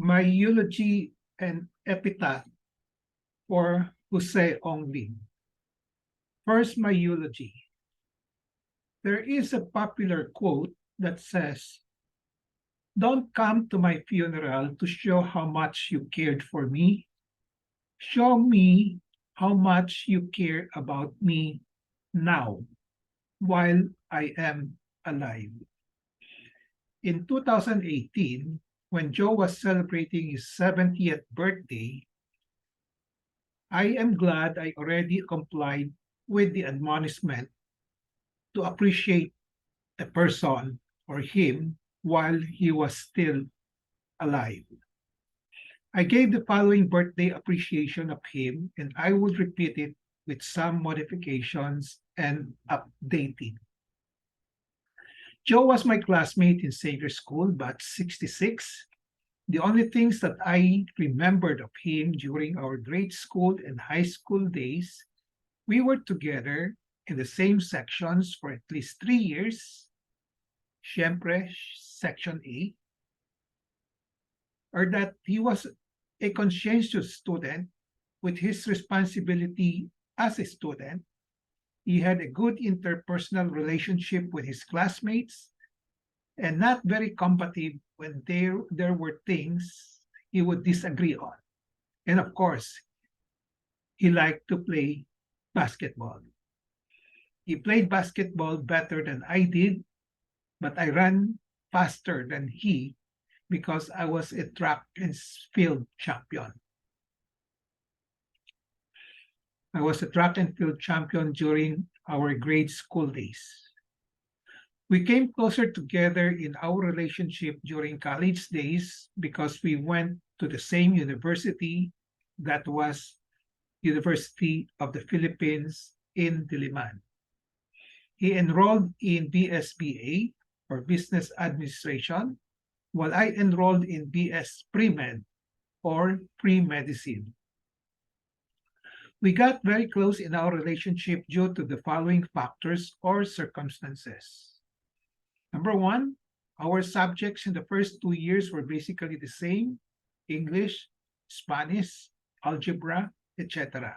My Eulogy and Epitaph for Ong Lim. First, my eulogy. There is a popular quote that says, "Don't come to my funeral to show how much you cared for me. Show me how much you care about me now, while I am alive." In 2018, when Joe was celebrating his 70th birthday, I am glad I already complied with the admonishment to appreciate a person or him while he was still alive. I gave the following birthday appreciation of him, and I would repeat it with some modifications and updating. Joe was my classmate in Xavier School, but 66. The only things that I remembered of him during our grade school and high school days, we were together in the same sections for at least 3 years. Siyempre, Section A. Or that he was a conscientious student with his responsibility as a student. He had a good interpersonal relationship with his classmates and not very combative when there were things he would disagree on. And of course, he liked to play basketball. He played basketball better than I did, but I ran faster than he because I was a track and field champion. I was a track and field champion during our grade school days. We came closer together in our relationship during college days because we went to the same university, that was University of the Philippines in Diliman. He enrolled in BSBA, or Business Administration, while I enrolled in BS Pre-Med, or Pre-Medicine. We got very close in our relationship due to the following factors or circumstances. Number one, our subjects in the first 2 years were basically the same: English, Spanish, algebra, etc.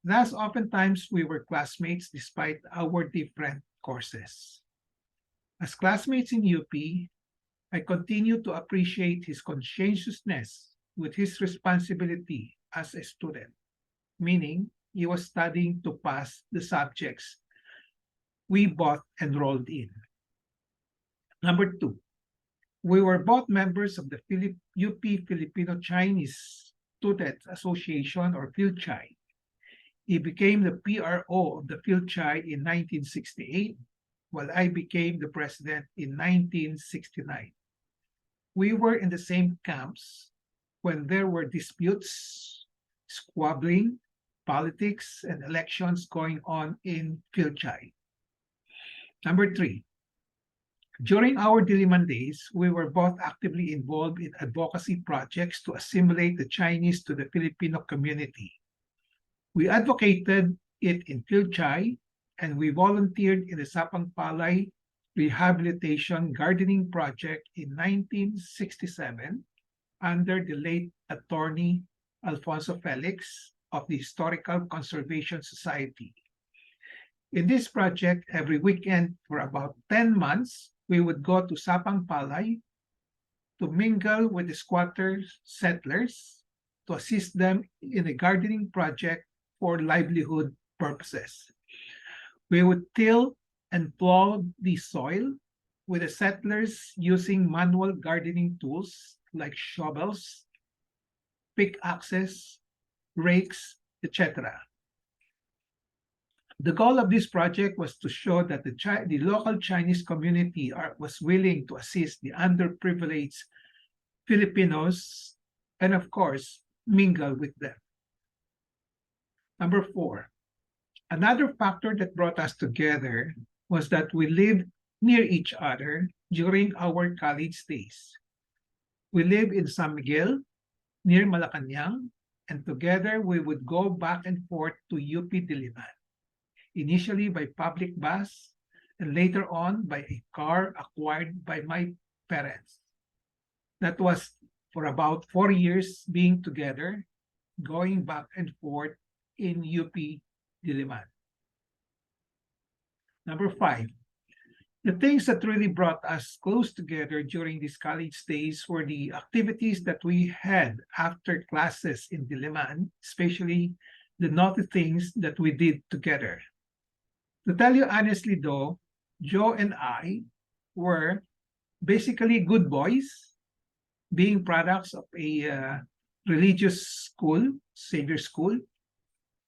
Thus, oftentimes we were classmates despite our different courses. As classmates in UP, I continue to appreciate his conscientiousness with his responsibility as a student, meaning he was studying to pass the subjects we both enrolled in. Number two, we were both members of the UP Filipino Chinese Student Association, or PhilChi. He became the PRO of the PhilChi in 1968, while I became the president in 1969. We were in the same camps when there were disputes, squabbling, politics, and elections going on in PhilChi. Number three, during our Diliman days, we were both actively involved in advocacy projects to assimilate the Chinese to the Filipino community. We advocated it in PhilChi, and we volunteered in the Sapang Palay Rehabilitation Gardening Project in 1967 under the late attorney Alfonso Felix of the Historical Conservation Society. In this project, every weekend for about 10 months, we would go to Sapang Palay to mingle with the squatters, settlers, to assist them in a gardening project for livelihood purposes. We would till and plow the soil with the settlers using manual gardening tools like shovels, pickaxes, rakes, etc. The goal of this project was to show that the local Chinese community was willing to assist the underprivileged Filipinos and, of course, mingle with them. Number four, another factor that brought us together was that we lived near each other during our college days. We lived in San Miguel, near Malacanang, and together we would go back and forth to UP Diliman, initially by public bus and later on by a car acquired by my parents. That was for about 4 years being together, going back and forth in UP Diliman. Number 5, the things that really brought us close together during these college days were the activities that we had after classes in Diliman, especially the naughty things that we did together. To tell you honestly though, Joe and I were basically good boys, being products of a religious school, Savior School.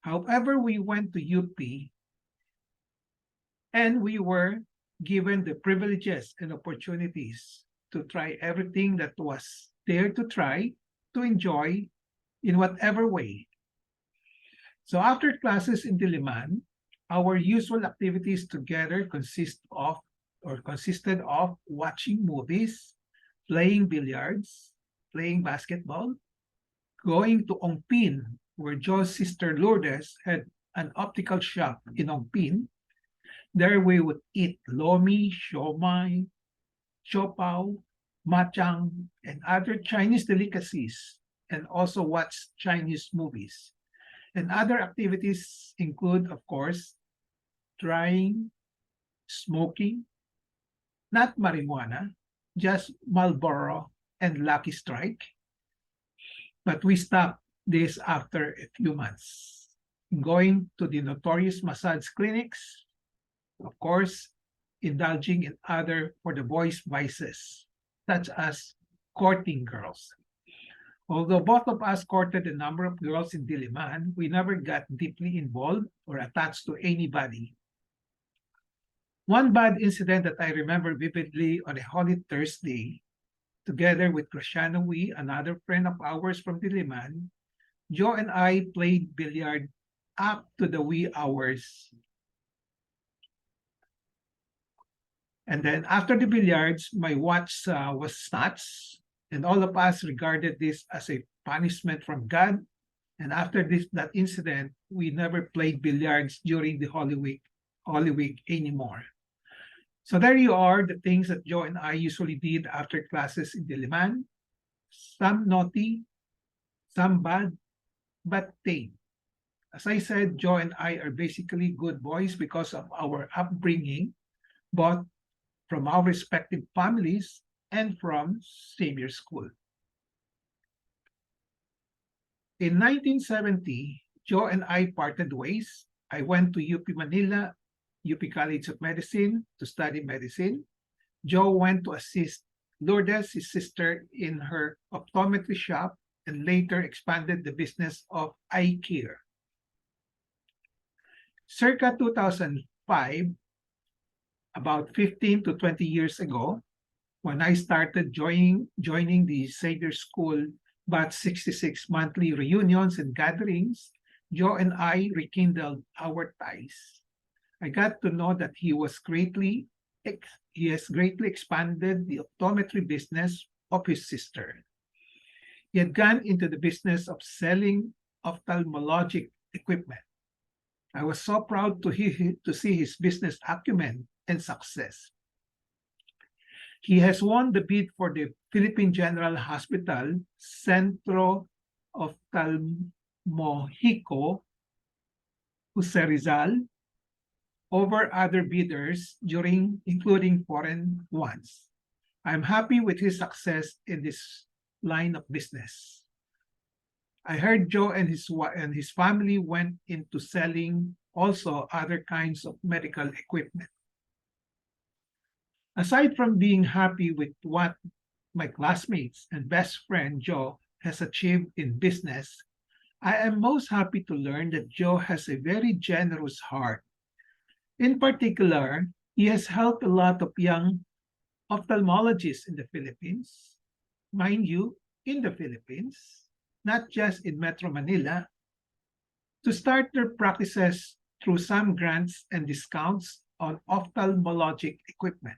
However, we went to UP and we were given the privileges and opportunities to try everything that was there to try, to enjoy in whatever way. So after classes in Diliman, our usual activities together consisted of watching movies, playing billiards, playing basketball, going to Ong Lim, where Joe's sister Lourdes had an optical shop in Ong Lim. There we would eat lomi, siomai, siopao, machang, and other Chinese delicacies, and also watch Chinese movies. And other activities include, of course, trying, smoking, not marijuana, just Marlboro and Lucky Strike. But we stopped this after a few months, going to the notorious massage clinics, of course, indulging in other for the boys vices, such as courting girls. Although both of us courted a number of girls in Diliman, we never got deeply involved or attached to anybody. One bad incident that I remember vividly on a Holy Thursday, together with Cristiano Wee, another friend of ours from Diliman, Joe and I played billiard up to the wee hours. And then after the billiards, my watch was snatched, and all of us regarded this as a punishment from God. And after that incident, we never played billiards during the Holy Week anymore. So there you are, the things that Joe and I usually did after classes in Diliman. Some naughty, some bad, but tame. As I said, Joe and I are basically good boys because of our upbringing, both from our respective families and from Savior School. In 1970, Joe and I parted ways. I went to UP Manila, UP College of Medicine, to study medicine. Joe went to assist Lourdes, his sister, in her optometry shop and later expanded the business of eye care. Circa 2005, about 15 to 20 years ago, when I started joining the Savior School Batch 66 monthly reunions and gatherings, Joe and I rekindled our ties. I got to know that he has greatly expanded the optometry business of his sister. He had gone into the business of selling ophthalmologic equipment. I was so proud to see his business acumen and success. He has won the bid for the Philippine General Hospital Centro Oftalmológico Jose Rizal over other bidders, including foreign ones. I'm happy with his success in this line of business. I heard Joe and his family went into selling also other kinds of medical equipment. Aside from being happy with what my classmates and best friend Joe has achieved in business, I am most happy to learn that Joe has a very generous heart. In particular, he has helped a lot of young ophthalmologists in the Philippines, mind you, in the Philippines, not just in Metro Manila, to start their practices through some grants and discounts on ophthalmologic equipment.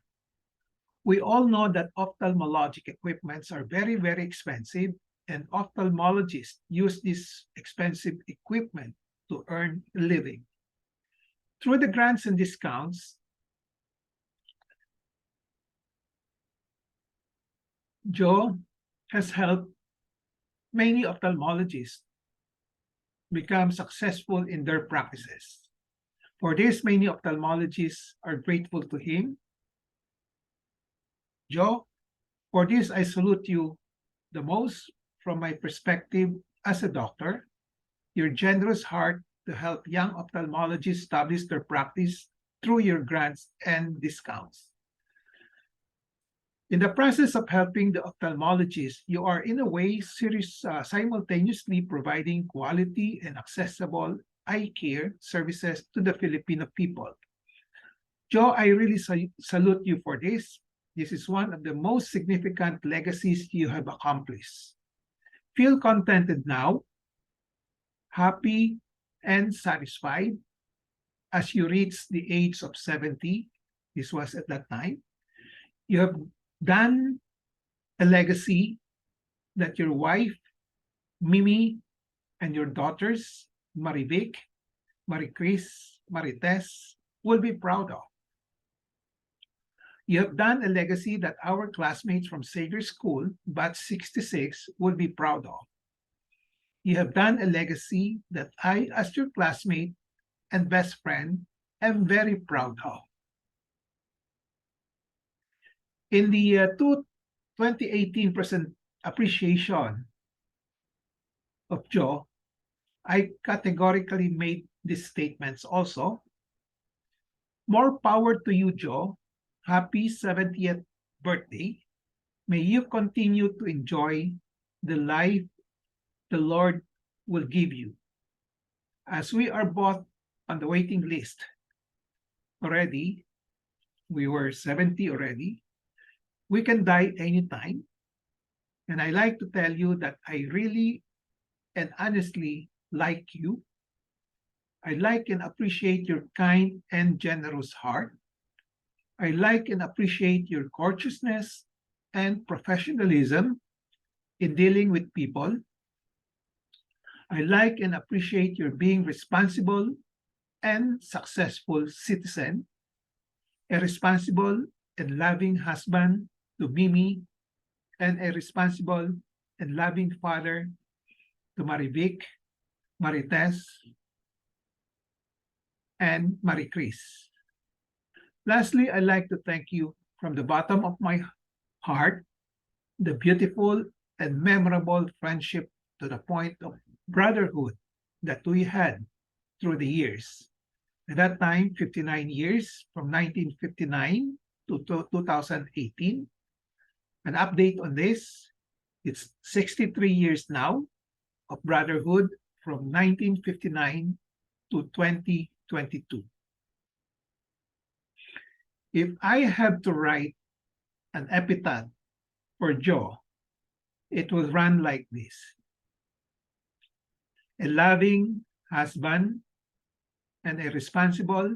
We all know that ophthalmologic equipments are very, very expensive, and ophthalmologists use this expensive equipment to earn a living. Through the grants and discounts, Joe has helped many ophthalmologists become successful in their practices. For this, many ophthalmologists are grateful to him. Joe, for this, I salute you the most from my perspective as a doctor. Your generous heart to help young ophthalmologists establish their practice through your grants and discounts. In the process of helping the ophthalmologist, you are in a way simultaneously providing quality and accessible eye care services to the Filipino people. Joe, I really salute you for this. This is one of the most significant legacies you have accomplished. Feel contented now, happy, and satisfied as you reach the age of 70. This was at that time. You have done a legacy that your wife, Mimi, and your daughters, Marivic, Maricris, Marites, will be proud of. You have done a legacy that our classmates from Xavier School, Batch 66, will be proud of. You have done a legacy that I, as your classmate and best friend, am very proud of. In the 2018 appreciation of Joe, I categorically made these statements also. More power to you, Joe. Happy 70th birthday. May you continue to enjoy the life the Lord will give you. As we are both on the waiting list already, we were 70 already, we can die anytime. And I like to tell you that I really and honestly like you. I like and appreciate your kind and generous heart. I like and appreciate your courteousness and professionalism in dealing with people. I like and appreciate your being responsible and successful citizen, a responsible and loving husband to Mimi, and a responsible and loving father to Marivic, Marites, and Maricris. Lastly, I'd like to thank you from the bottom of my heart, the beautiful and memorable friendship to the point of brotherhood that we had through the years. At that time, 59 years, from 1959 to 2018. An update on this, it's 63 years now of brotherhood from 1959 to 2022. If I had to write an epitaph for Joe, it would run like this. A loving husband and a responsible,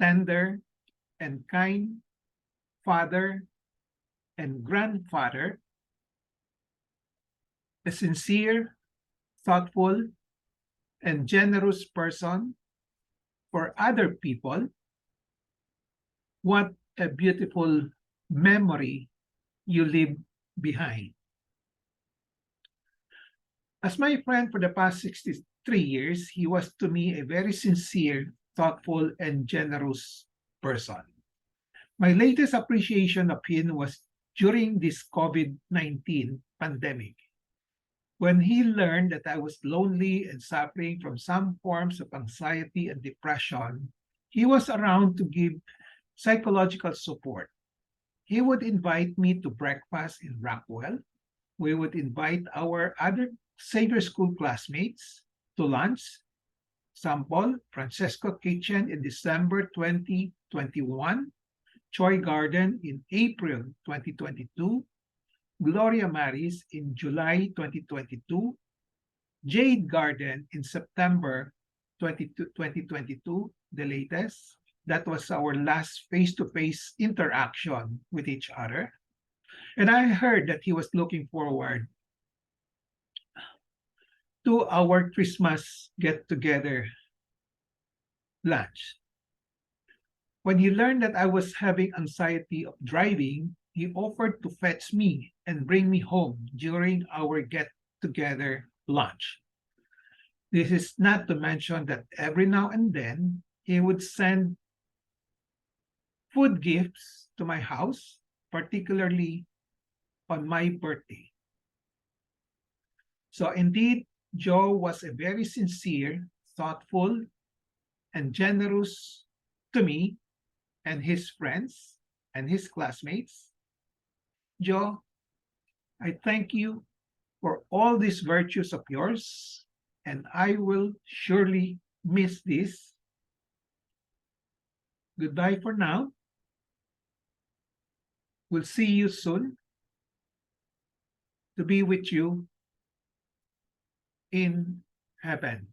tender, and kind father and grandfather, a sincere, thoughtful, and generous person for other people. What a beautiful memory you leave behind. As my friend for the past 63 years, he was to me a very sincere, thoughtful, and generous person. My latest appreciation of him was during this COVID-19 pandemic, when he learned that I was lonely and suffering from some forms of anxiety and depression. He was around to give psychological support. He would invite me to breakfast in Rockwell. We would invite our other Xavier School classmates to lunch. Sample, Francesco Kitchen in December 2021, Choi Garden in April 2022, Gloria Maris in July 2022, Jade Garden in September 2022, the latest. That was our last face-to-face interaction with each other. And I heard that he was looking forward to our Christmas get-together lunch. When he learned that I was having anxiety of driving, he offered to fetch me and bring me home during our get-together lunch. This is not to mention that every now and then he would send food gifts to my house, particularly on my birthday. So indeed, Joe was a very sincere, thoughtful, and generous to me and his friends and his classmates. Joe, I thank you for all these virtues of yours, and I will surely miss this. Goodbye for now. We'll see you soon to be with you in heaven.